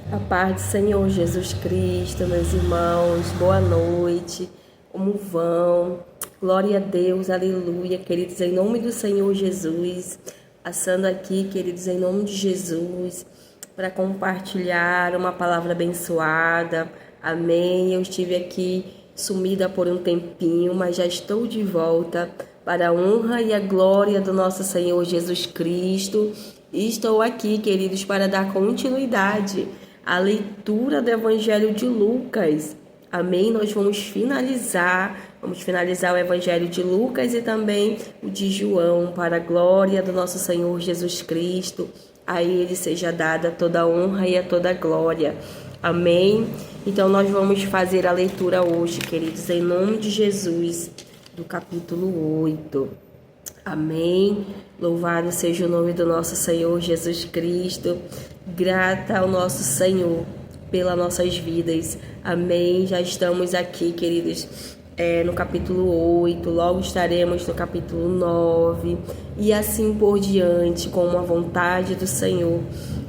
A paz do Senhor Jesus Cristo, meus irmãos, boa noite, como vão? Glória a Deus, aleluia, queridos, em nome do Senhor Jesus, passando aqui, queridos, em nome de Jesus, para compartilhar uma palavra abençoada, amém. Eu estive aqui sumida por um tempinho, mas já estou de volta para a honra e a glória do nosso Senhor Jesus Cristo. E estou aqui, queridos, para dar continuidade a leitura do Evangelho de Lucas. Amém? Nós vamos finalizar o Evangelho de Lucas e também o de João, para a glória do nosso Senhor Jesus Cristo. A Ele seja dada toda a honra e a toda a glória. Amém? Então nós vamos fazer a leitura hoje, queridos, em nome de Jesus, do capítulo 8. Amém. Louvado seja o nome do nosso Senhor Jesus Cristo. Grata ao nosso Senhor pelas nossas vidas. Amém. Já estamos aqui, queridos, no capítulo 8. Logo estaremos no capítulo 9. E assim por diante, como a vontade do Senhor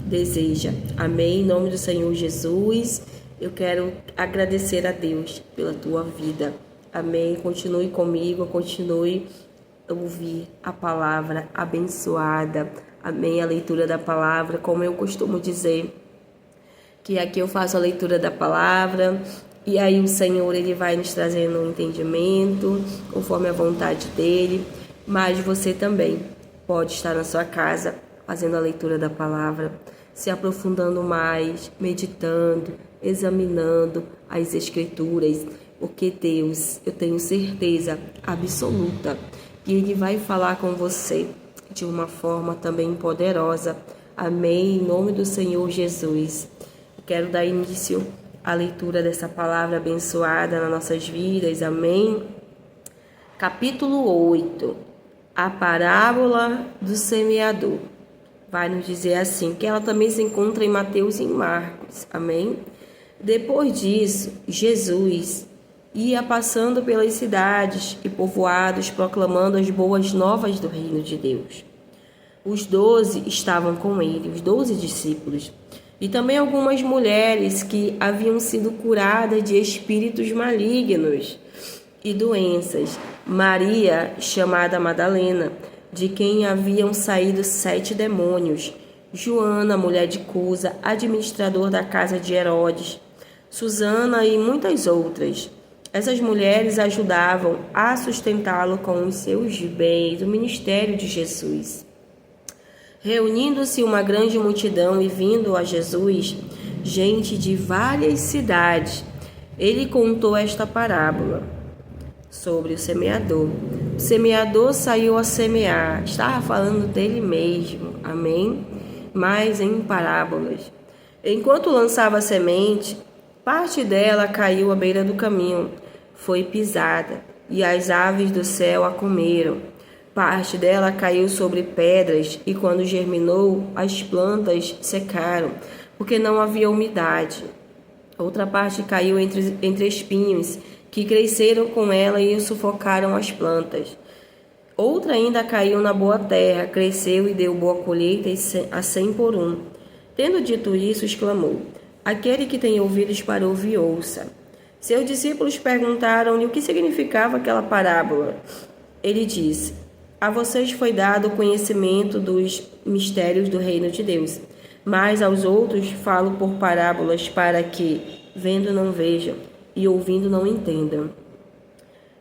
deseja. Amém. Em nome do Senhor Jesus, eu quero agradecer a Deus pela tua vida. Amém. Continue comigo, continue ouvir a palavra abençoada, amém, a leitura da palavra, como eu costumo dizer, que aqui eu faço a leitura da palavra, e aí o Senhor, Ele vai nos trazendo um entendimento, conforme a vontade dEle, mas você também pode estar na sua casa, fazendo a leitura da palavra, se aprofundando mais, meditando, examinando as Escrituras, porque Deus, eu tenho certeza absoluta, e Ele vai falar com você de uma forma também poderosa. Amém? Em nome do Senhor Jesus. Quero dar início à leitura dessa palavra abençoada nas nossas vidas. Amém? Capítulo 8. A parábola do semeador. Vai nos dizer assim, que ela também se encontra em Mateus e em Marcos. Amém? Depois disso, Jesus ia passando pelas cidades e povoados, proclamando as boas novas do reino de Deus. Os 12 estavam com ele, os 12 discípulos, e também algumas mulheres que haviam sido curadas de espíritos malignos e doenças. Maria, chamada Madalena, de quem haviam saído 7 demônios. Joana, mulher de Cusa, administrador da casa de Herodes. Susana e muitas outras. Essas mulheres ajudavam a sustentá-lo com os seus bens, o ministério de Jesus. Reunindo-se uma grande multidão e vindo a Jesus, gente de várias cidades, ele contou esta parábola sobre o semeador. O semeador saiu a semear, estava falando dele mesmo, amém? Mas em parábolas. Enquanto lançava a semente, parte dela caiu à beira do caminho, foi pisada, e as aves do céu a comeram. Parte dela caiu sobre pedras, e quando germinou, as plantas secaram, porque não havia umidade. Outra parte caiu entre espinhos, que cresceram com ela e sufocaram as plantas. Outra ainda caiu na boa terra, cresceu e deu boa colheita a 100 por 1. Tendo dito isso, exclamou: Aquele que tem ouvidos para ouvir, ouça. Seus discípulos perguntaram-lhe o que significava aquela parábola. Ele disse: A vocês foi dado o conhecimento dos mistérios do reino de Deus, mas aos outros falo por parábolas, para que, vendo, não vejam, e ouvindo, não entendam.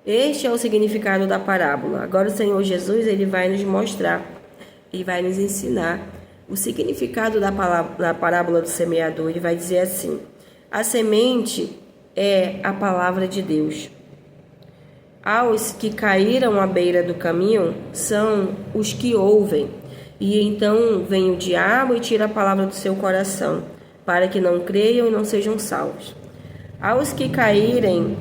Este é o significado da parábola. Agora o Senhor Jesus, Ele vai nos mostrar, Ele vai nos ensinar o significado da parábola do semeador. Ele vai dizer assim: a semente é a palavra de Deus. Aos que caíram à beira do caminho são os que ouvem, e então vem o diabo e tira a palavra do seu coração, para que não creiam e não sejam salvos. Aos que caíram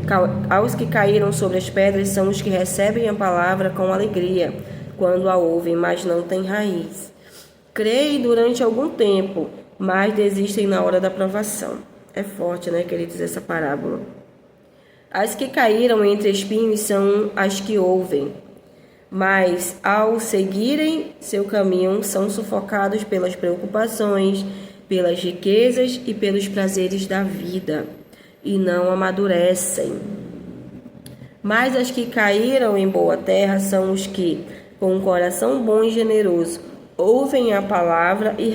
sobre as pedras são os que recebem a palavra com alegria, quando a ouvem, mas não têm raiz. Creem durante algum tempo, mas desistem na hora da provação. É forte, né, queridos, essa parábola. As que caíram entre espinhos são as que ouvem, mas ao seguirem seu caminho são sufocados pelas preocupações, pelas riquezas e pelos prazeres da vida, e não amadurecem. Mas as que caíram em boa terra são os que, com um coração bom e generoso, ouvem a palavra e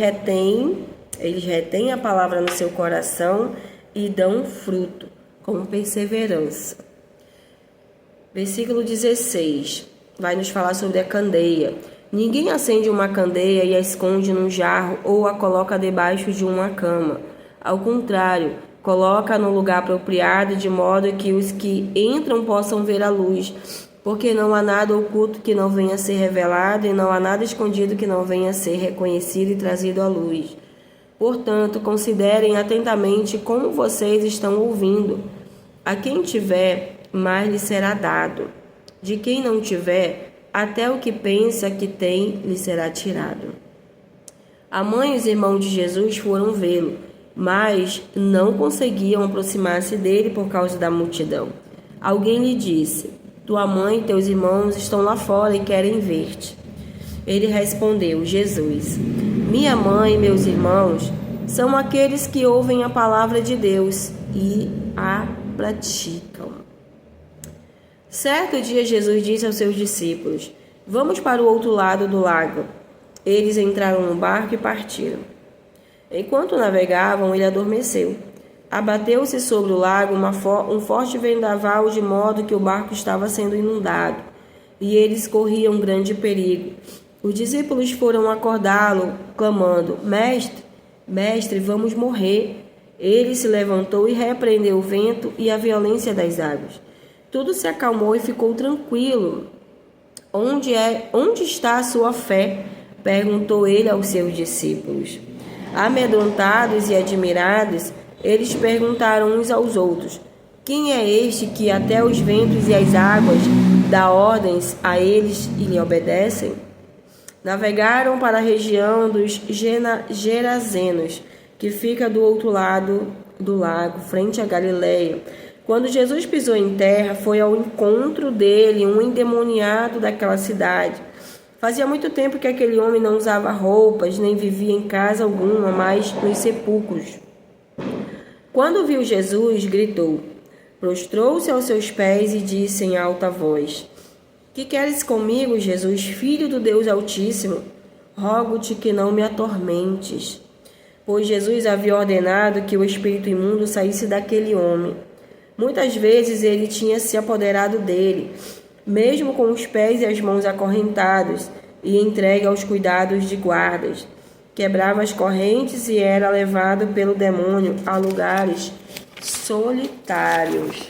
eles retêm a palavra no seu coração e dão fruto, com perseverança. Versículo 16, vai nos falar sobre a candeia. Ninguém acende uma candeia e a esconde num jarro ou a coloca debaixo de uma cama. Ao contrário, coloca no lugar apropriado, de modo que os que entram possam ver a luz. Porque não há nada oculto que não venha a ser revelado, e não há nada escondido que não venha a ser reconhecido e trazido à luz. Portanto, considerem atentamente como vocês estão ouvindo. A quem tiver, mais lhe será dado. De quem não tiver, até o que pensa que tem lhe será tirado. A mãe e os irmãos de Jesus foram vê-lo, mas não conseguiam aproximar-se dele por causa da multidão. Alguém lhe disse: tua mãe e teus irmãos estão lá fora e querem ver-te. Ele respondeu: Jesus, minha mãe e meus irmãos são aqueles que ouvem a palavra de Deus e a praticam. Certo dia Jesus disse aos seus discípulos: vamos para o outro lado do lago. Eles entraram no barco e partiram. Enquanto navegavam, ele adormeceu. Abateu-se sobre o lago um forte vendaval, de modo que o barco estava sendo inundado, e eles corriam grande perigo. Os discípulos foram acordá-lo, clamando: Mestre, mestre, vamos morrer. Ele se levantou e repreendeu o vento e a violência das águas. Tudo se acalmou e ficou tranquilo. Onde está a sua fé? Perguntou ele aos seus discípulos. Amedrontados e admirados, eles perguntaram uns aos outros: quem é este que até os ventos e as águas dá ordens a eles e lhe obedecem? Navegaram para a região dos Gerazenos, que fica do outro lado do lago, frente a Galileia. Quando Jesus pisou em terra, foi ao encontro dele um endemoniado daquela cidade. Fazia muito tempo que aquele homem não usava roupas, nem vivia em casa alguma, mas nos sepulcros. Quando viu Jesus, gritou, prostrou-se aos seus pés e disse em alta voz: que queres comigo, Jesus, filho do Deus Altíssimo? Rogo-te que não me atormentes. Pois Jesus havia ordenado que o espírito imundo saísse daquele homem. Muitas vezes ele tinha se apoderado dele, mesmo com os pés e as mãos acorrentados e entregue aos cuidados de guardas. Quebrava as correntes e era levado pelo demônio a lugares solitários.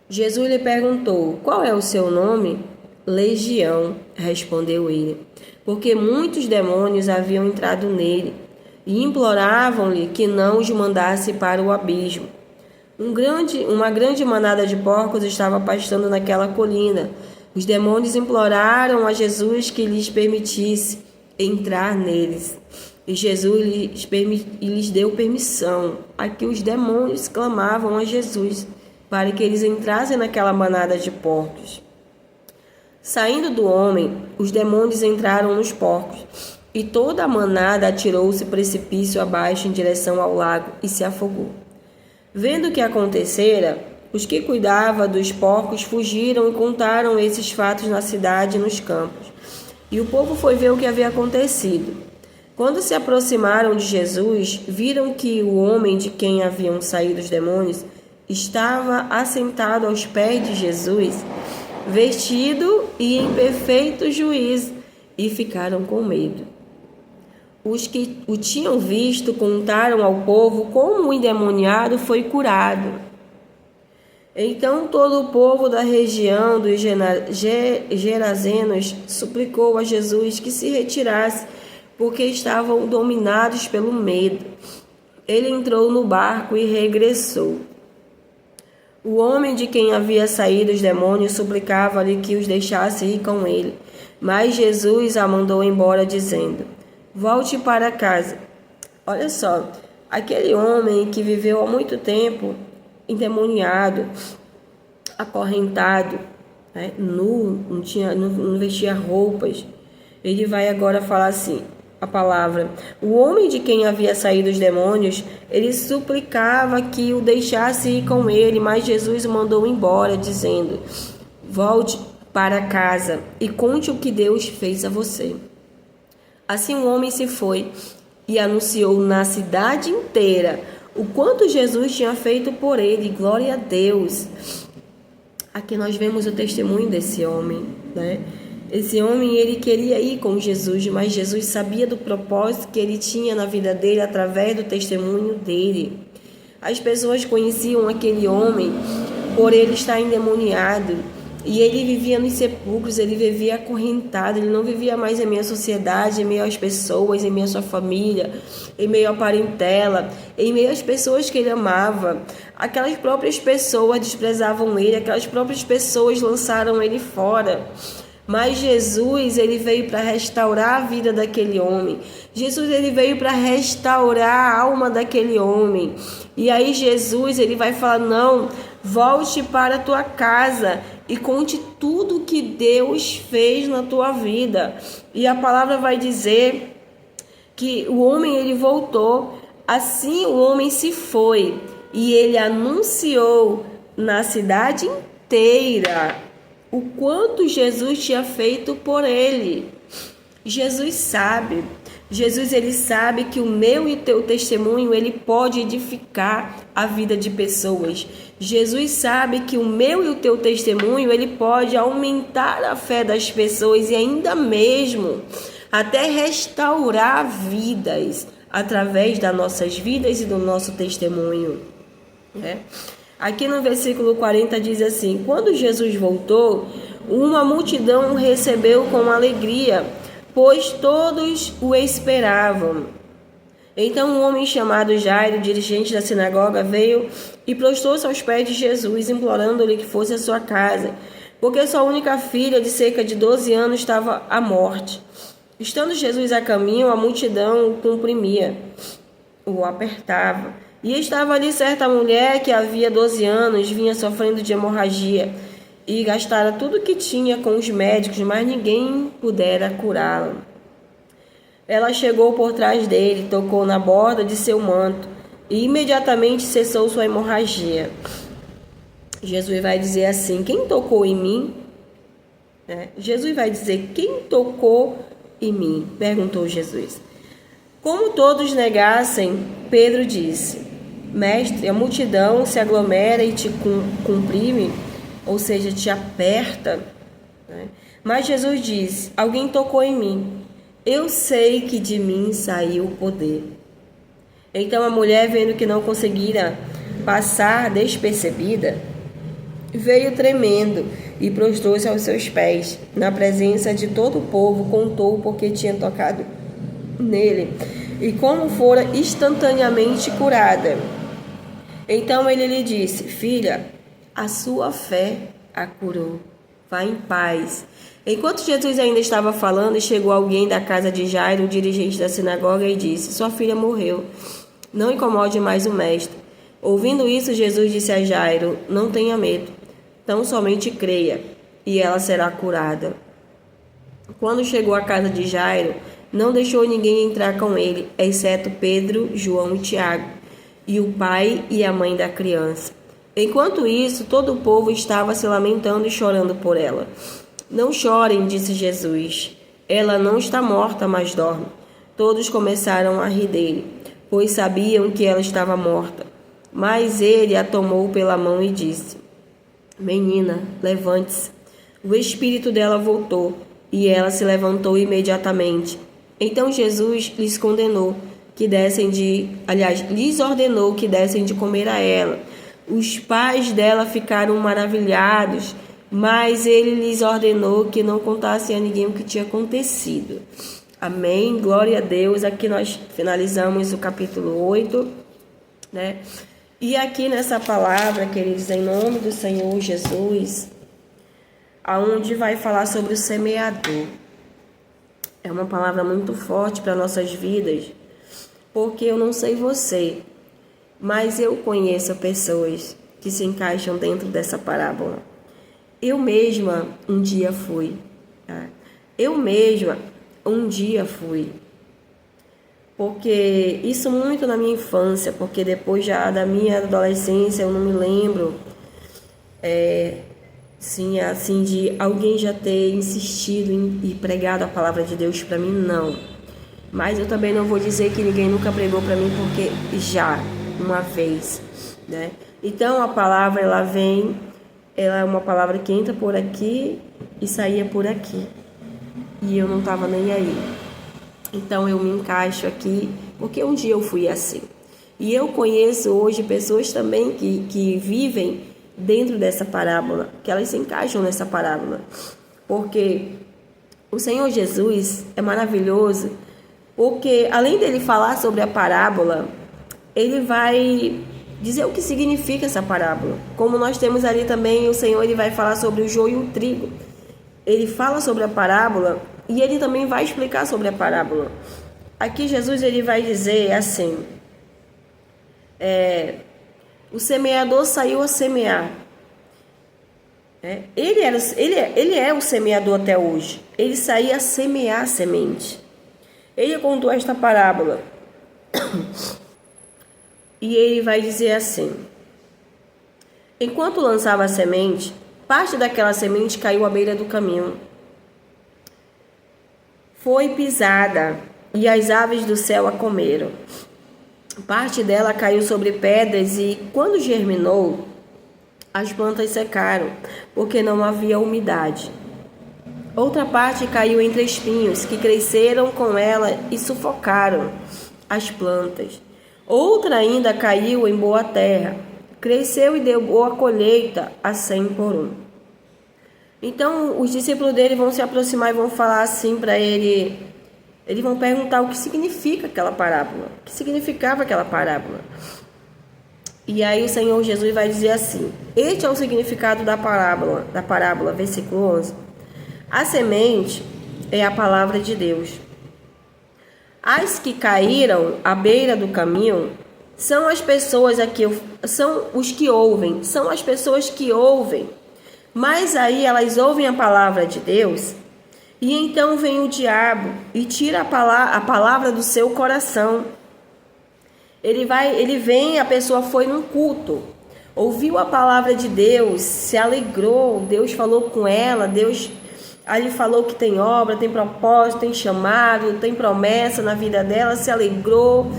Jesus lhe perguntou: qual é o seu nome? Legião, respondeu ele, porque muitos demônios haviam entrado nele e imploravam-lhe que não os mandasse para o abismo. Uma grande manada de porcos estava pastando naquela colina. Os demônios imploraram a Jesus que lhes permitisse entrar neles. E Jesus lhes deu permissão. Aqui os demônios clamavam a Jesus para que eles entrassem naquela manada de porcos. Saindo do homem, os demônios entraram nos porcos, e toda a manada atirou-se precipício abaixo em direção ao lago e se afogou. Vendo o que acontecera, os que cuidavam dos porcos fugiram e contaram esses fatos na cidade e nos campos. E o povo foi ver o que havia acontecido. Quando se aproximaram de Jesus, viram que o homem de quem haviam saído os demônios estava assentado aos pés de Jesus, vestido e em perfeito juízo, e ficaram com medo. Os que o tinham visto contaram ao povo como o endemoniado foi curado. Então todo o povo da região dos Gerazenos suplicou a Jesus que se retirasse, porque estavam dominados pelo medo. Ele entrou no barco e regressou. O homem de quem havia saído os demônios suplicava-lhe que os deixasse ir com ele, mas Jesus a mandou embora, dizendo: volte para casa. Olha só, aquele homem que viveu há muito tempo endemoniado, acorrentado, nu, não vestia roupas, ele vai agora falar assim: a palavra. O homem de quem havia saído os demônios, ele suplicava que o deixasse ir com ele, mas Jesus o mandou embora, dizendo: volte para casa e conte o que Deus fez a você. Assim o homem se foi e anunciou na cidade inteira o quanto Jesus tinha feito por ele. Glória a Deus. Aqui nós vemos o testemunho desse homem, né? Esse homem, ele queria ir com Jesus, mas Jesus sabia do propósito que ele tinha na vida dele através do testemunho dele. As pessoas conheciam aquele homem por ele estar endemoniado, e ele vivia nos sepulcros, ele vivia acorrentado, ele não vivia mais em meio à sociedade, em meio às pessoas, em meio à sua família, em meio à parentela, em meio às pessoas que ele amava. Aquelas próprias pessoas desprezavam ele, aquelas próprias pessoas lançaram ele fora. Mas Jesus, ele veio para restaurar a vida daquele homem. Jesus, ele veio para restaurar a alma daquele homem. E aí Jesus, ele vai falar: não, volte para a tua casa e conte tudo que Deus fez na tua vida. E a palavra vai dizer que o homem, ele voltou. Assim o homem se foi e ele anunciou na cidade inteira o quanto Jesus tinha feito por ele. Jesus sabe. Jesus, ele sabe que o meu e o teu testemunho, ele pode edificar a vida de pessoas. Jesus sabe que o meu e o teu testemunho, ele pode aumentar a fé das pessoas e ainda mesmo até restaurar vidas através das nossas vidas e do nosso testemunho, né? Aqui no versículo 40 diz assim: quando Jesus voltou, uma multidão o recebeu com alegria, pois todos o esperavam. Então um homem chamado Jairo, dirigente da sinagoga, veio e prostrou-se aos pés de Jesus, implorando-lhe que fosse à sua casa, porque sua única filha, de cerca de 12 anos, estava à morte. Estando Jesus a caminho, a multidão o comprimia, o apertava. E estava ali certa mulher que havia 12 anos, vinha sofrendo de hemorragia, e gastara tudo o que tinha com os médicos, mas ninguém pudera curá-la. Ela chegou por trás dele, tocou na borda de seu manto, e imediatamente cessou sua hemorragia. Jesus vai dizer assim: quem tocou em mim? Jesus vai dizer: quem tocou em mim? Perguntou Jesus. Como todos negassem, Pedro disse: mestre, a multidão se aglomera e te comprime, ou seja, te aperta, né? Mas Jesus disse: alguém tocou em mim, eu sei que de mim saiu o poder. Então a mulher, vendo que não conseguira passar despercebida, veio tremendo e prostrou-se aos seus pés. Na presença de todo o povo, contou porque tinha tocado nele e como fora instantaneamente curada. Então ele lhe disse: filha, a sua fé a curou. Vá em paz. Enquanto Jesus ainda estava falando, chegou alguém da casa de Jairo, o dirigente da sinagoga, e disse: sua filha morreu. Não incomode mais o mestre. Ouvindo isso, Jesus disse a Jairo: não tenha medo, tão somente creia, e ela será curada. Quando chegou à casa de Jairo, não deixou ninguém entrar com ele, exceto Pedro, João e Tiago, e o pai e a mãe da criança. Enquanto isso, todo o povo estava se lamentando e chorando por ela. Não chorem, disse Jesus. Ela não está morta, mas dorme. Todos começaram a rir dele, pois sabiam que ela estava morta. Mas ele a tomou pela mão e disse: menina, levante-se. O espírito dela voltou, e ela se levantou imediatamente. Então Jesus lhes ordenou que dessem de comer a ela. Os pais dela ficaram maravilhados, mas ele lhes ordenou que não contassem a ninguém o que tinha acontecido. Amém? Glória a Deus. Aqui nós finalizamos o capítulo 8, né? E aqui nessa palavra, queridos, em nome do Senhor Jesus, aonde vai falar sobre o semeador. É uma palavra muito forte para nossas vidas, porque eu não sei você, mas eu conheço pessoas que se encaixam dentro dessa parábola. Eu mesma um dia fui, tá? Eu mesma um dia fui. porque isso muito na minha infância, porque depois já da minha adolescência eu não me lembro, sim, assim, de alguém já ter insistido e pregado a palavra de Deus para mim, não. Mas eu também não vou dizer que ninguém nunca pregou para mim, porque já, uma vez, né? Então a palavra, ela vem, ela é uma palavra que entra por aqui e saía por aqui. E eu não estava nem aí. Então eu me encaixo aqui, porque um dia eu fui assim. E eu conheço hoje pessoas também que vivem dentro dessa parábola, que elas se encaixam nessa parábola. Porque o Senhor Jesus é maravilhoso, porque além dele falar sobre a parábola, ele vai dizer o que significa essa parábola. Como nós temos ali também, o Senhor ele vai falar sobre o joio e o trigo. Ele fala sobre a parábola e ele também vai explicar sobre a parábola. Aqui Jesus ele vai dizer assim, o semeador saiu a semear. Ele é o semeador até hoje. Ele saía a semear a semente. Ele contou esta parábola. E ele vai dizer assim: enquanto lançava a semente, parte daquela semente caiu à beira do caminho. Foi pisada e as aves do céu a comeram. Parte dela caiu sobre pedras e, quando germinou, as plantas secaram, porque não havia umidade. Outra parte caiu entre espinhos, que cresceram com ela e sufocaram as plantas. Outra ainda caiu em boa terra, cresceu e deu boa colheita a 100 por 1. Então, os discípulos dele vão se aproximar e vão falar assim para ele. Eles vão perguntar o que significa aquela parábola, o que significava aquela parábola. E aí o Senhor Jesus vai dizer assim: este é o significado da parábola, versículo 11. A semente é a palavra de Deus. As que caíram à beira do caminho são as pessoas são os que ouvem, são as pessoas que ouvem. Mas aí elas ouvem a palavra de Deus e então vem o diabo e tira a palavra do seu coração. Ele vem, a pessoa foi num culto, ouviu a palavra de Deus, se alegrou, Deus falou com ela, Deus ali falou que tem obra, tem propósito, tem chamado, tem promessa na vida dela, se alegrou,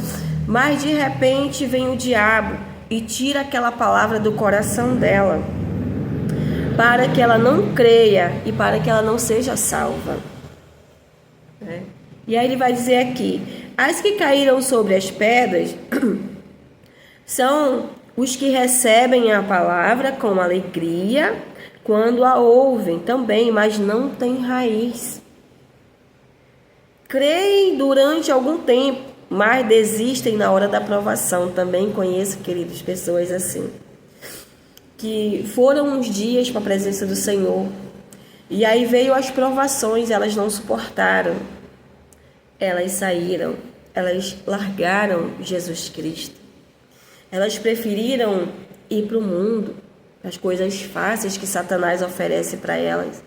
mas de repente vem o diabo e tira aquela palavra do coração dela, para que ela não creia e para que ela não seja salva. E aí ele vai dizer aqui: as que caíram sobre as pedras são os que recebem a palavra com alegria quando a ouvem também, mas não têm raiz. Creem durante algum tempo, mas desistem na hora da provação. Também conheço, queridos, pessoas assim, que foram uns dias para a presença do Senhor, e aí veio as provações, elas não suportaram, elas saíram, elas largaram Jesus Cristo, elas preferiram ir para o mundo, as coisas fáceis que Satanás oferece para elas.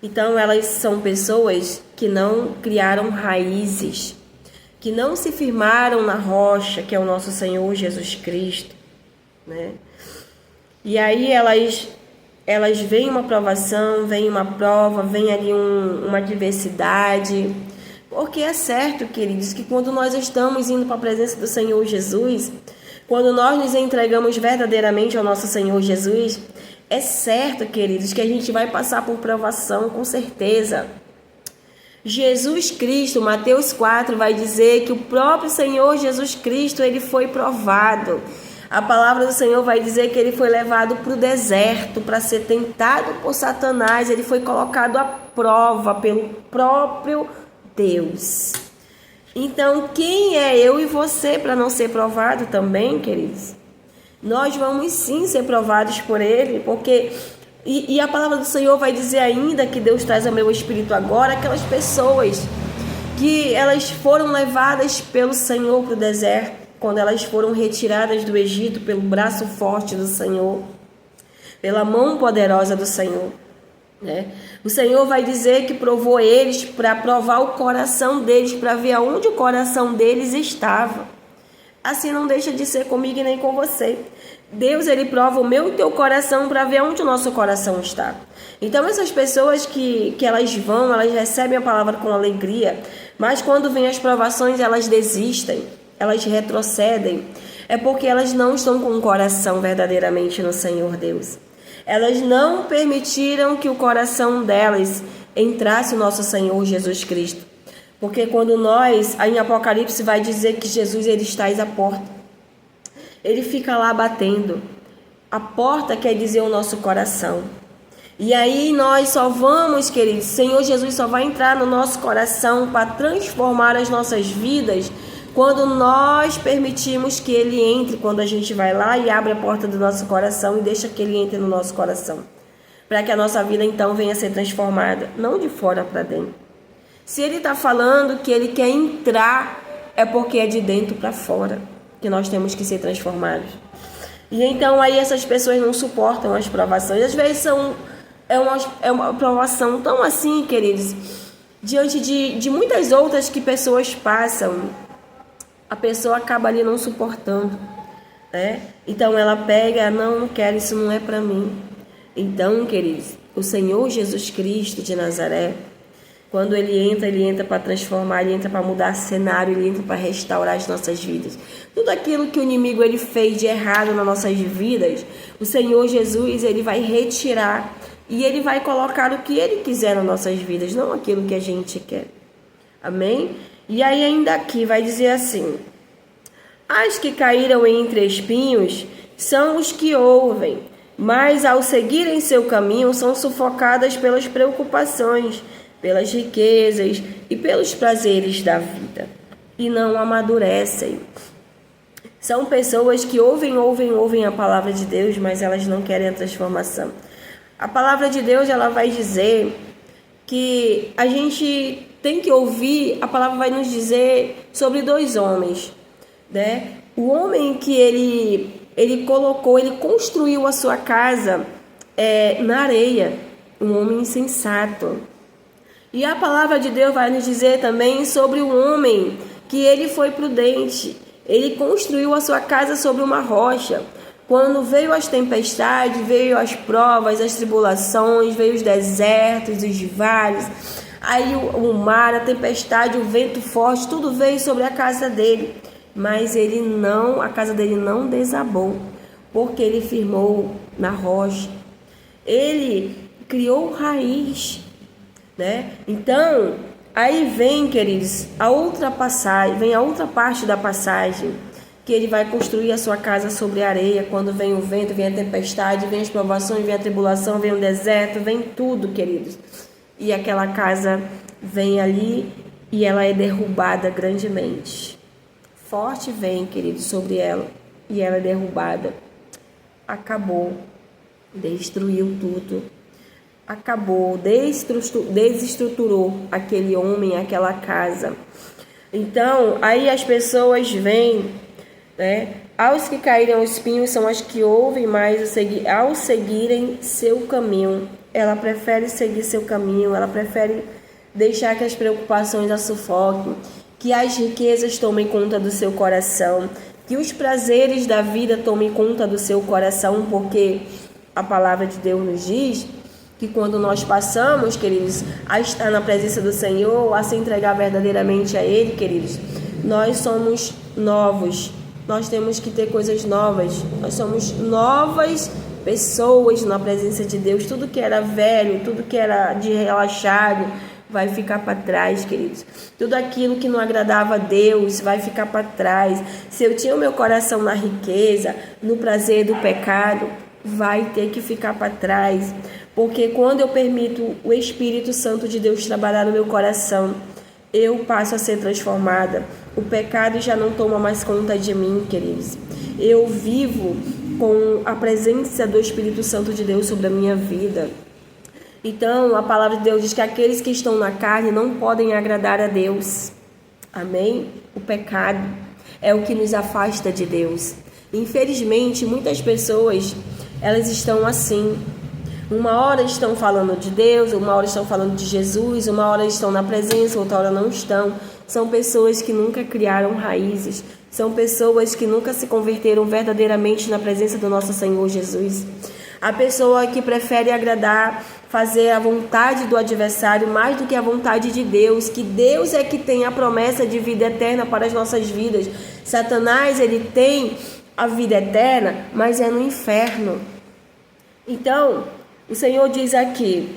Então elas são pessoas que não criaram raízes, que não se firmaram na rocha, que é o nosso Senhor Jesus Cristo, né? E aí elas veem uma provação, vem uma prova, vem ali uma adversidade. Porque é certo, queridos, que quando nós estamos indo para a presença do Senhor Jesus, quando nós nos entregamos verdadeiramente ao nosso Senhor Jesus, é certo, queridos, que a gente vai passar por provação, com certeza. Jesus Cristo, Mateus 4, vai dizer que o próprio Senhor Jesus Cristo, ele foi provado. A palavra do Senhor vai dizer que ele foi levado para o deserto para ser tentado por Satanás. Ele foi colocado à prova pelo próprio Deus. Então, quem é eu e você para não ser provado também, queridos? Nós vamos sim ser provados por ele, porque... E a palavra do Senhor vai dizer ainda que Deus traz ao meu espírito agora aquelas pessoas que elas foram levadas pelo Senhor para o deserto, quando elas foram retiradas do Egito pelo braço forte do Senhor, pela mão poderosa do Senhor. né? O Senhor vai dizer que provou eles para provar o coração deles, para ver aonde o coração deles estava. Assim não deixa de ser comigo e nem com você. Deus, ele prova o meu e o teu coração para ver onde o nosso coração está. Então essas pessoas que elas recebem a palavra com alegria, mas quando vêm as provações elas desistem, elas retrocedem. É porque elas não estão com o coração verdadeiramente no Senhor Deus. Elas não permitiram que o coração delas entrasse o nosso Senhor Jesus Cristo. Porque quando nós, aí em Apocalipse vai dizer que Jesus ele está à porta. Ele fica lá batendo. A porta quer dizer o nosso coração. E aí nós só vamos, queridos, Senhor Jesus só vai entrar no nosso coração para transformar as nossas vidas quando nós permitimos que Ele entre, quando a gente vai lá e abre a porta do nosso coração e deixa que Ele entre no nosso coração. Para que a nossa vida então venha a ser transformada, não de fora para dentro. Se Ele está falando que Ele quer entrar, é porque é de dentro para fora que nós temos que ser transformados. E então aí essas pessoas não suportam as provações. Às vezes é uma provação tão assim, queridos, diante de muitas outras que pessoas passam, a pessoa acaba ali não suportando, né? Então ela pega, não quero, isso não é para mim. Então, queridos, o Senhor Jesus Cristo de Nazaré, quando Ele entra para transformar, Ele entra para mudar cenário, Ele entra para restaurar as nossas vidas. Tudo aquilo que o inimigo ele fez de errado nas nossas vidas, o Senhor Jesus ele vai retirar e Ele vai colocar o que Ele quiser nas nossas vidas, não aquilo que a gente quer. Amém? E aí ainda aqui vai dizer assim: as que caíram entre espinhos são os que ouvem, mas ao seguirem seu caminho são sufocadas pelas preocupações, pelas riquezas e pelos prazeres da vida, e não amadurecem. São pessoas que ouvem a palavra de Deus, mas elas não querem a transformação. A palavra de Deus ela vai dizer que a gente tem que ouvir, a palavra vai nos dizer sobre dois homens, né? O homem que ele construiu a sua casa na areia, um homem insensato. E a palavra de Deus vai nos dizer também sobre o homem que ele foi prudente. Ele construiu a sua casa sobre uma rocha. Quando veio as tempestades, veio as provas, as tribulações, veio os desertos, os vales, aí o mar, a tempestade, o vento forte, tudo veio sobre a casa dele. Mas a casa dele não desabou, porque ele firmou na rocha. Ele criou raiz, né? Então, aí vem, queridos, a outra parte da passagem, que ele vai construir a sua casa sobre a areia. Quando vem o vento, vem a tempestade, vem as provações, vem a tribulação, vem o deserto, vem tudo, queridos. E aquela casa vem ali e ela é derrubada grandemente. Forte vem, queridos, sobre ela e ela é derrubada. Acabou, destruiu tudo. Acabou, desestruturou aquele homem, aquela casa. Então, aí as pessoas vêm, né? Aos que caíram os espinhos são as que ouvem, mas ao seguirem seu caminho, ela prefere seguir seu caminho, ela prefere deixar que as preocupações a sufoquem, que as riquezas tomem conta do seu coração, que os prazeres da vida tomem conta do seu coração, porque a palavra de Deus nos diz que quando nós passamos, queridos, a estar na presença do Senhor, a se entregar verdadeiramente a Ele, queridos, nós somos novos, nós temos que ter coisas novas, nós somos novas pessoas na presença de Deus. Tudo que era velho, tudo que era de relaxado, vai ficar para trás, queridos. Tudo aquilo que não agradava a Deus vai ficar para trás. Se eu tinha o meu coração na riqueza, no prazer do pecado, vai ter que ficar para trás. Porque quando eu permito o Espírito Santo de Deus trabalhar no meu coração, eu passo a ser transformada. O pecado já não toma mais conta de mim, queridos. Eu vivo com a presença do Espírito Santo de Deus sobre a minha vida. Então, a palavra de Deus diz que aqueles que estão na carne não podem agradar a Deus. Amém? O pecado é o que nos afasta de Deus. Infelizmente, muitas pessoas, elas estão assim. Uma hora estão falando de Deus, uma hora estão falando de Jesus, uma hora estão na presença, outra hora não estão. São pessoas que nunca criaram raízes, são pessoas que nunca se converteram verdadeiramente na presença do nosso Senhor Jesus. A pessoa que prefere agradar, fazer a vontade do adversário mais do que a vontade de Deus, que Deus é que tem a promessa de vida eterna para as nossas vidas. Satanás, ele tem a vida eterna, mas é no inferno. Então, o Senhor diz aqui,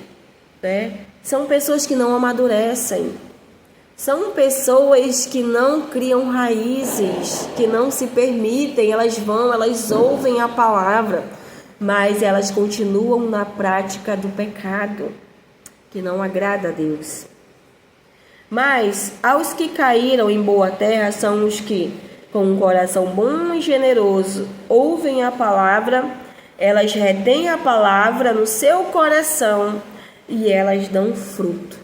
né? São pessoas que não amadurecem, são pessoas que não criam raízes, que não se permitem, elas ouvem a palavra, mas elas continuam na prática do pecado, que não agrada a Deus. Mas aos que caíram em boa terra são os que, com um coração bom e generoso, ouvem a palavra, elas retêm a palavra no seu coração e elas dão fruto,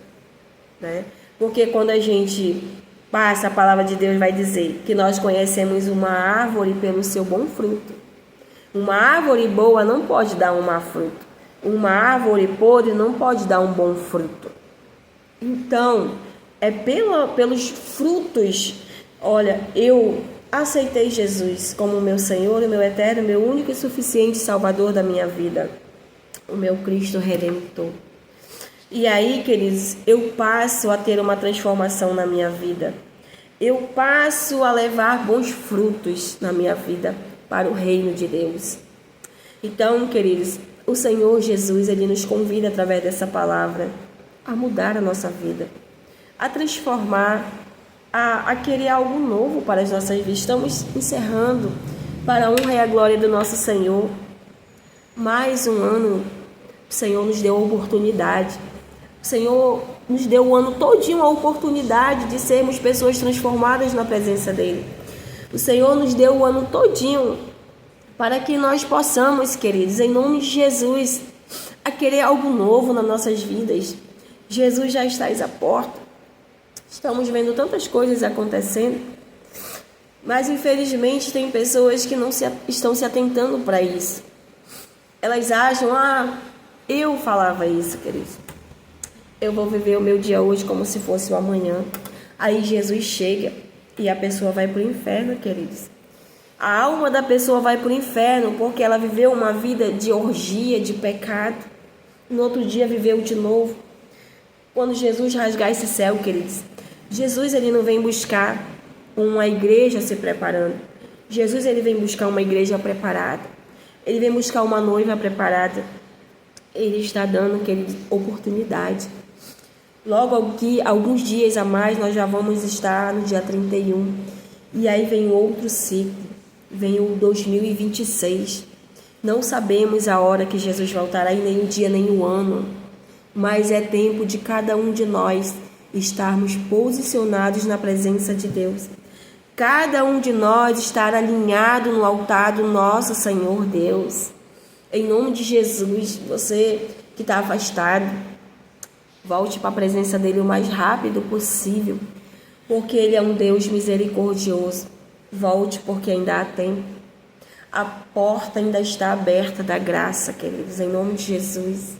né? Porque quando a gente passa, a palavra de Deus vai dizer que nós conhecemos uma árvore pelo seu bom fruto. Uma árvore boa não pode dar um mau fruto. Uma árvore podre não pode dar um bom fruto. Então, é pelos frutos. Olha, eu aceitei Jesus como meu Senhor, o meu eterno, meu único e suficiente Salvador da minha vida, o meu Cristo Redentor. E aí, queridos, eu passo a ter uma transformação na minha vida. Eu passo a levar bons frutos na minha vida para o reino de Deus. Então, queridos, o Senhor Jesus, ele nos convida através dessa palavra a mudar a nossa vida, a transformar, a querer algo novo para as nossas vidas. Estamos encerrando, para a honra e a glória do nosso Senhor, mais um ano. O Senhor nos deu a oportunidade. O Senhor nos deu o ano todinho a oportunidade de sermos pessoas transformadas na presença dEle. O Senhor nos deu o ano todinho para que nós possamos, queridos, em nome de Jesus, a querer algo novo nas nossas vidas. Jesus já está à porta. Estamos vendo tantas coisas acontecendo, mas infelizmente tem pessoas que não estão se atentando para isso. Elas acham, eu falava isso, queridos. Eu vou viver o meu dia hoje como se fosse o amanhã. Aí Jesus chega e a pessoa vai para o inferno, queridos. A alma da pessoa vai para o inferno porque ela viveu uma vida de orgia, de pecado. No outro dia viveu de novo. Quando Jesus rasgar esse céu, queridos, Jesus, ele não vem buscar uma igreja se preparando. Jesus, ele vem buscar uma igreja preparada. Ele vem buscar uma noiva preparada. Ele está dando aquela oportunidade. Logo aqui, alguns dias a mais, nós já vamos estar no dia 31. E aí vem outro ciclo. Vem o 2026. Não sabemos a hora que Jesus voltará, e nem o dia, nem o ano. Mas é tempo de cada um de nós estarmos posicionados na presença de Deus. Cada um de nós estar alinhado no altar do nosso Senhor Deus. Em nome de Jesus, você que está afastado, volte para a presença dEle o mais rápido possível, porque Ele é um Deus misericordioso. Volte, porque ainda há tempo. A porta ainda está aberta da graça, queridos, em nome de Jesus.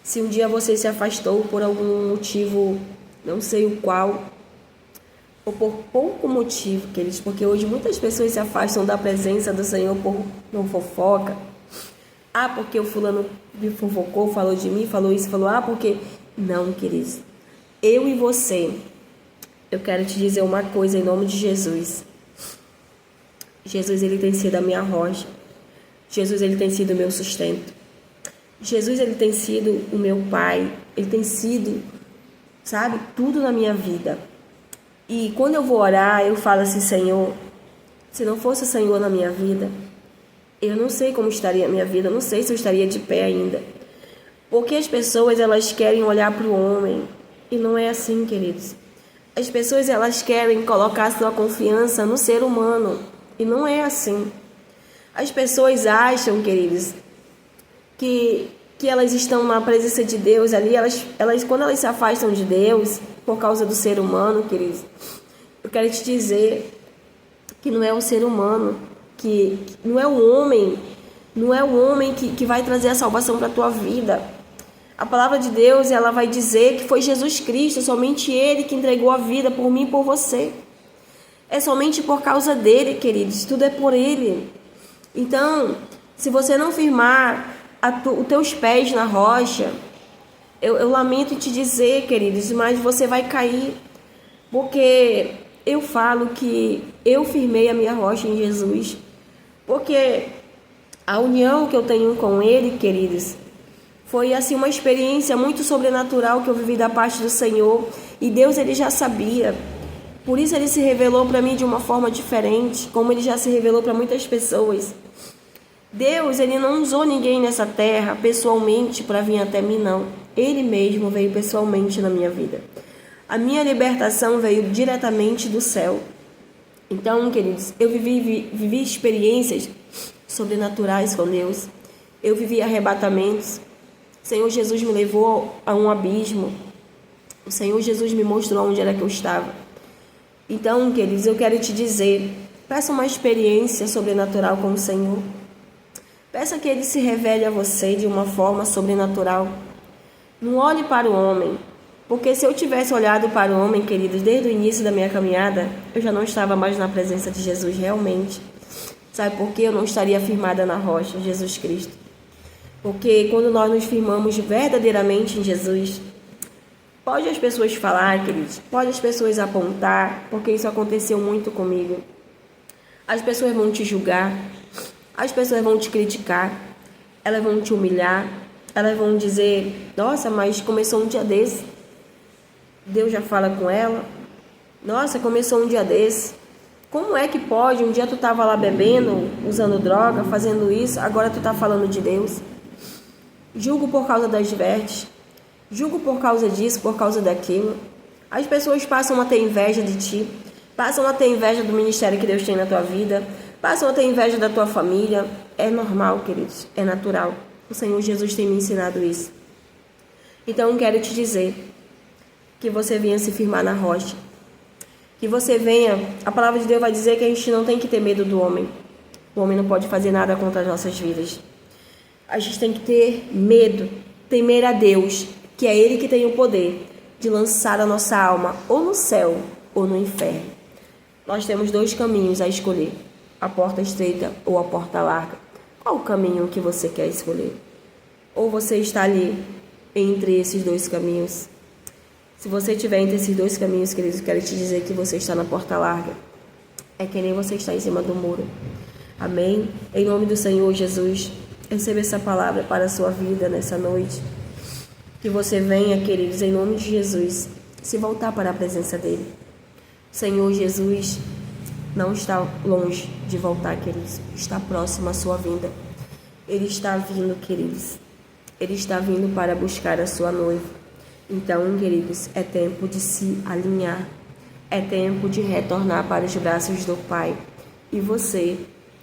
Se um dia você se afastou por algum motivo, não sei o qual, ou por pouco motivo, queridos, porque hoje muitas pessoas se afastam da presença do Senhor por não fofoca. Porque o fulano me fofocou, falou de mim, falou isso, falou, porque... Não, queridos. Eu e você, eu quero te dizer uma coisa em nome de Jesus. Jesus, ele tem sido a minha rocha. Jesus, ele tem sido o meu sustento. Jesus, ele tem sido o meu pai. Ele tem sido, sabe, tudo na minha vida. E quando eu vou orar, eu falo assim, Senhor, se não fosse o Senhor na minha vida, eu não sei como estaria a minha vida, eu não sei se eu estaria de pé ainda. Porque as pessoas, elas querem olhar para o homem, e não é assim, queridos. As pessoas, elas querem colocar sua confiança no ser humano, e não é assim. As pessoas acham, queridos, que elas estão na presença de Deus ali, elas quando elas se afastam de Deus, por causa do ser humano, queridos, eu quero te dizer que não é o ser humano, que não é o homem Não é o homem que vai trazer a salvação para a tua vida. A palavra de Deus, ela vai dizer que foi Jesus Cristo, somente Ele que entregou a vida por mim e por você. É somente por causa dele, queridos, tudo é por Ele. Então, se você não firmar os teus pés na rocha, eu lamento te dizer, queridos, mas você vai cair, porque eu falo que eu firmei a minha rocha em Jesus, porque a união que eu tenho com Ele, queridos, foi assim uma experiência muito sobrenatural que eu vivi da parte do Senhor, e Deus, Ele já sabia. Por isso Ele se revelou para mim de uma forma diferente, como Ele já se revelou para muitas pessoas. Deus, Ele não usou ninguém nessa terra pessoalmente para vir até mim, não. Ele mesmo veio pessoalmente na minha vida. A minha libertação veio diretamente do céu. Então, queridos, eu vivi experiências sobrenaturais com Deus. Eu vivi arrebatamentos. O Senhor Jesus me levou a um abismo. O Senhor Jesus me mostrou onde era que eu estava. Então, queridos, eu quero te dizer, peça uma experiência sobrenatural com o Senhor. Peça que Ele se revele a você de uma forma sobrenatural. Não olhe para o homem, porque se eu tivesse olhado para o homem, queridos, desde o início da minha caminhada, eu já não estava mais na presença de Jesus realmente. Sabe por quê? Eu não estaria firmada na rocha, Jesus Cristo. Porque quando nós nos firmamos verdadeiramente em Jesus, pode as pessoas falar, queridos, pode as pessoas apontar, porque isso aconteceu muito comigo. As pessoas vão te julgar, as pessoas vão te criticar, elas vão te humilhar, elas vão dizer, nossa, mas começou um dia desse, Deus já fala com ela, nossa, começou um dia desse, como é que pode, um dia tu estava lá bebendo, usando droga, fazendo isso, agora tu está falando de Deus? Julgo por causa das vestes, julgo por causa disso, por causa daquilo. As pessoas passam a ter inveja de ti, passam a ter inveja do ministério que Deus tem na tua vida, passam a ter inveja da tua família. É normal, queridos, é natural. O Senhor Jesus tem me ensinado isso. Então eu quero te dizer que você venha se firmar na rocha, que você venha, a palavra de Deus vai dizer que a gente não tem que ter medo do homem. O homem não pode fazer nada contra as nossas vidas. A gente tem que ter medo, temer a Deus, que é Ele que tem o poder de lançar a nossa alma ou no céu ou no inferno. Nós temos 2 caminhos a escolher, a porta estreita ou a porta larga. Qual o caminho que você quer escolher? Ou você está ali entre esses 2 caminhos? Se você estiver entre esses 2 caminhos, queridos, eu quero te dizer que você está na porta larga. É que nem você está em cima do muro. Amém? Em nome do Senhor Jesus, receba essa palavra para a sua vida nessa noite. Que você venha, queridos, em nome de Jesus, se voltar para a presença dEle. O Senhor Jesus não está longe de voltar, queridos. Está próximo à sua vinda. Ele está vindo, queridos. Ele está vindo para buscar a sua noiva. Então, queridos, é tempo de se alinhar. É tempo de retornar para os braços do Pai. E você,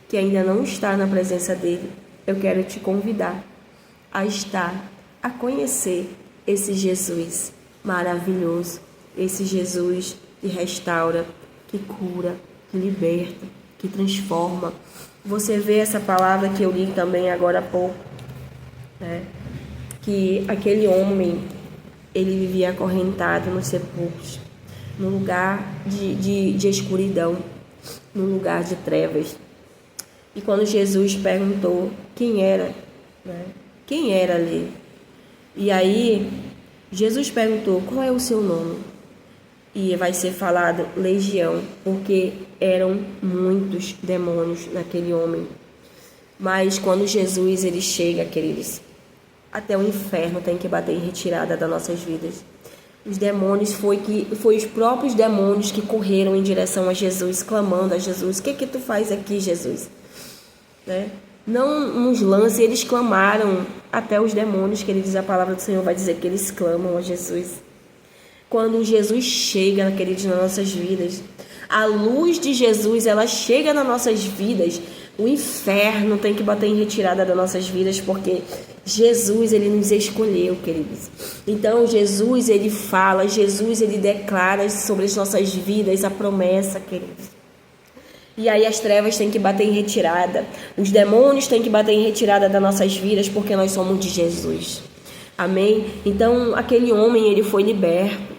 que ainda não está na presença dEle, eu quero te convidar a estar, a conhecer esse Jesus maravilhoso, esse Jesus que restaura, que cura, que liberta, que transforma. Você vê essa palavra que eu li também agora há pouco, né? Que aquele homem, ele vivia acorrentado nos sepulcros, num lugar de escuridão, num lugar de trevas. E quando Jesus perguntou quem era, né? Quem era ali? E aí, Jesus perguntou, qual é o seu nome? E vai ser falado legião, porque eram muitos demônios naquele homem. Mas quando Jesus ele chega, queridos, até o inferno tem que bater em retirada das nossas vidas. Os demônios, foi os próprios demônios que correram em direção a Jesus, clamando a Jesus, o que tu faz aqui, Jesus? Né? Não nos lance, eles clamaram, até os demônios, que ele diz, a palavra do Senhor vai dizer que eles clamam a Jesus. Quando Jesus chega, queridos, nas nossas vidas, a luz de Jesus, ela chega nas nossas vidas, o inferno tem que bater em retirada das nossas vidas, porque Jesus, ele nos escolheu, queridos. Então, Jesus, ele fala, Jesus, ele declara sobre as nossas vidas a promessa, queridos. E aí as trevas têm que bater em retirada. Os demônios têm que bater em retirada das nossas vidas, porque nós somos de Jesus. Amém? Então, aquele homem, ele foi liberto.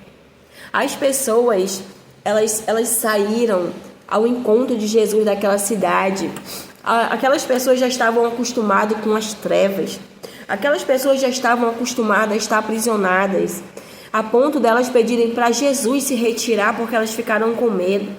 As pessoas, elas saíram ao encontro de Jesus daquela cidade. Aquelas pessoas já estavam acostumadas com as trevas. Aquelas pessoas já estavam acostumadas a estar aprisionadas, a ponto delas pedirem para Jesus se retirar porque elas ficaram com medo.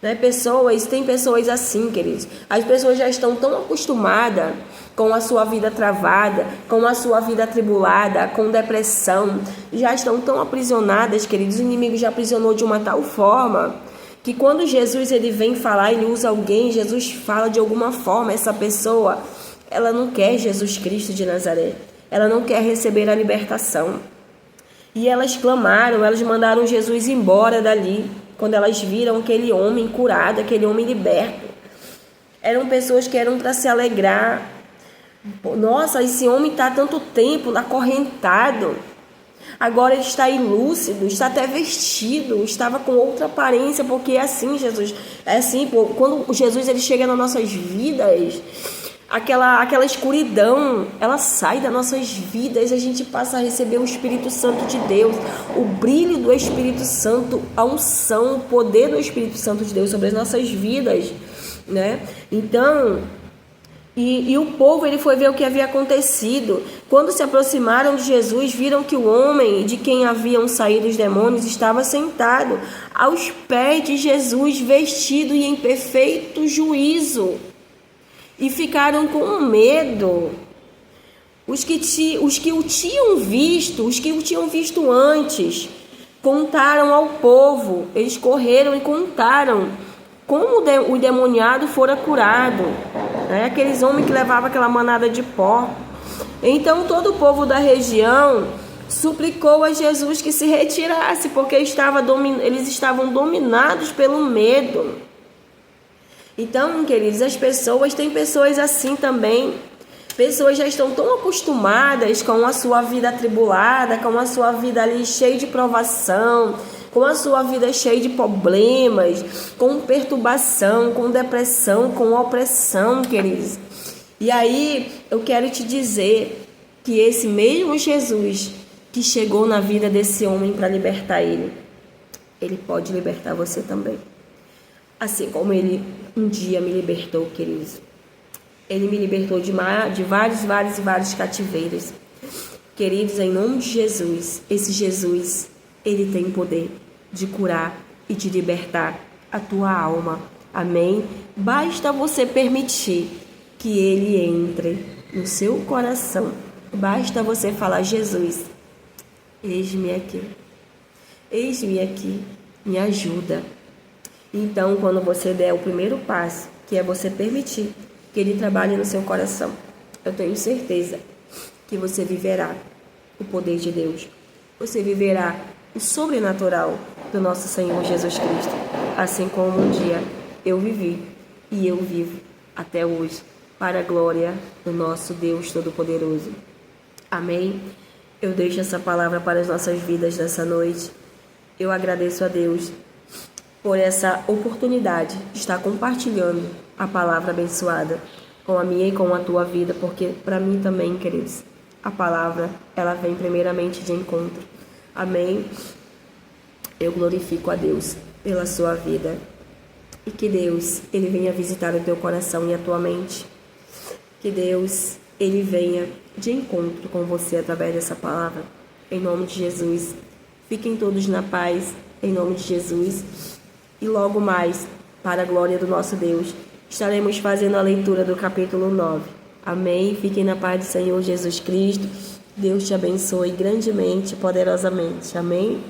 Né? Tem pessoas assim, queridos. As pessoas já estão tão acostumadas com a sua vida travada, com a sua vida atribulada, com depressão, já estão tão aprisionadas, queridos. O inimigo já aprisionou de uma tal forma que quando Jesus ele vem falar, ele usa alguém, Jesus fala de alguma forma, essa pessoa, ela não quer Jesus Cristo de Nazaré, ela não quer receber a libertação. E elas clamaram, elas mandaram Jesus embora dali, quando elas viram aquele homem curado, aquele homem liberto. Eram pessoas que eram para se alegrar. Nossa, esse homem está há tanto tempo acorrentado. Agora ele está ilúcido, está até vestido, estava com outra aparência, porque é assim, Jesus. É assim, quando Jesus ele chega nas nossas vidas, aquela escuridão, ela sai das nossas vidas, a gente passa a receber o Espírito Santo de Deus, o brilho do Espírito Santo, a unção, o poder do Espírito Santo de Deus sobre as nossas vidas, né? Então, e o povo ele foi ver o que havia acontecido. Quando se aproximaram de Jesus, viram que o homem de quem haviam saído os demônios estava sentado aos pés de Jesus, vestido e em perfeito juízo. E ficaram com medo. Os que o tinham visto antes, contaram ao povo. Eles correram e contaram como o endemoniado fora curado. Aqueles homens que levavam aquela manada de pó. Então todo o povo da região suplicou a Jesus que se retirasse, porque eles estavam dominados pelo medo. Então, queridos, tem pessoas assim também. Pessoas já estão tão acostumadas com a sua vida atribulada, com a sua vida ali cheia de provação, com a sua vida cheia de problemas, com perturbação, com depressão, com opressão, queridos. E aí, eu quero te dizer que esse mesmo Jesus que chegou na vida desse homem para libertar ele pode libertar você também. Assim como ele um dia me libertou, queridos. Ele me libertou de vários cativeiros. Queridos, em nome de Jesus, esse Jesus, ele tem poder de curar e de libertar a tua alma. Amém? Basta você permitir que ele entre no seu coração. Basta você falar: Jesus, eis-me aqui. Eis-me aqui, me ajuda. Então, quando você der o primeiro passo, que é você permitir que ele trabalhe no seu coração, eu tenho certeza que você viverá o poder de Deus. Você viverá o sobrenatural do nosso Senhor Jesus Cristo, assim como um dia eu vivi e eu vivo até hoje, para a glória do nosso Deus Todo-Poderoso. Amém? Eu deixo essa palavra para as nossas vidas nessa noite. Eu agradeço a Deus por essa oportunidade de estar compartilhando a palavra abençoada com a minha e com a tua vida, porque para mim também, queridos, a palavra, ela vem primeiramente de encontro. Amém? Eu glorifico a Deus pela sua vida e que Deus, ele venha visitar o teu coração e a tua mente. Que Deus, ele venha de encontro com você através dessa palavra. Em nome de Jesus. Fiquem todos na paz, em nome de Jesus. E logo mais, para a glória do nosso Deus, estaremos fazendo a leitura do capítulo 9. Amém? Fiquem na paz do Senhor Jesus Cristo. Deus te abençoe grandemente, poderosamente. Amém?